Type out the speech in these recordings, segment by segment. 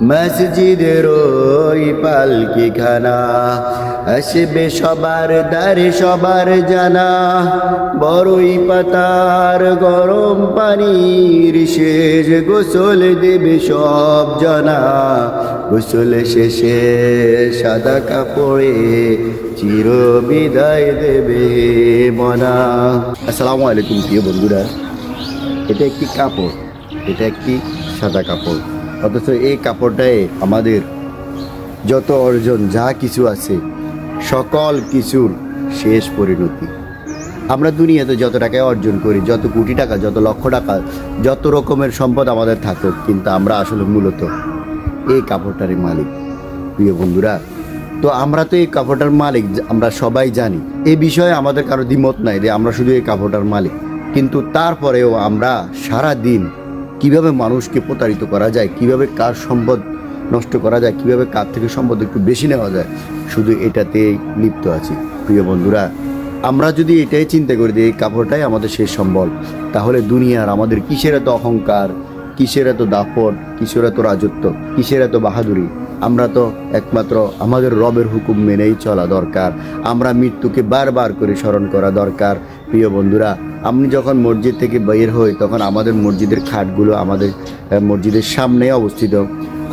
মসজিদের ওই পালকিখানা আসবে সবার দ্বারে সবার জানা, বড়ই পাতার গরম পানির শেষ গোসল দেবে সব জানা। গোসল শেষে সাদা কাপড়ে চির বিদায় দেবে মনা। আসসালামু আলাইকুম প্রিয় বন্ধুরা, এটা একটি কাপড়, এটা একটি সাদা কাপড়, অথচ এই কাপড়টায় আমাদের যত অর্জন যা কিছু আছে সকল কিছুর শেষ পরিণতি। আমরা দুনিয়াতে যত টাকায় অর্জন করি, যত কোটি টাকা, যত লক্ষ টাকা, যত রকমের সম্পদ আমাদের থাকুক, কিন্তু আমরা আসলে মূলত এই কাপড়টারই মালিক। প্রিয় বন্ধুরা, তো আমরা তো এই কাপড়টার মালিক, আমরা সবাই জানি। এই বিষয়ে আমাদের কারো দ্বিমত নাই যে আমরা শুধু এই কাপড়টার মালিক। কিন্তু তারপরেও আমরা সারা দিন কিভাবে মানুষকে প্রতারিত করা যায়, কিভাবে কার সম্পদ নষ্ট করা যায়, কিভাবে কার থেকে সম্পদ একটু বেশি নেওয়া যায়, শুধু এটাতেই লিপ্ত আছি। প্রিয় বন্ধুরা, আমরা যদি এটাই চিন্তা করি যে এই কাপড়টাই আমাদের শেষ সম্বল, তাহলে দুনিয়ার আমাদের কিসের এত অহংকার, কিসের এত দাপট, কিসের এত রাজত্ব, কিসের এত বাহাদুরি? আমরা তো একমাত্র আমাদের রবের হুকুম মেনেই চলা দরকার। আমরা মৃত্যুকে বারবার করে স্মরণ করা দরকার। প্রিয় বন্ধুরা, আমি যখন মসজিদ থেকে বের হই, তখন আমাদের মসজিদের খাটগুলো আমাদের মসজিদের সামনে অবস্থিত।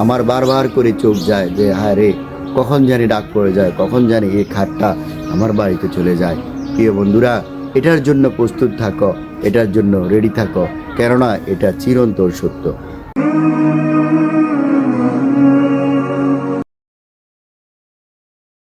আমার বারবার করে চোখ যায় যে হায় রে, কখন জানি ডাক পড়ে যায়, কখন জানি এই খাটটা আমার বাড়িতে চলে যায়। প্রিয় বন্ধুরা, এটার জন্য প্রস্তুত থাকো, এটার জন্য রেডি থাকো, কেননা এটা চিরন্তন সত্য।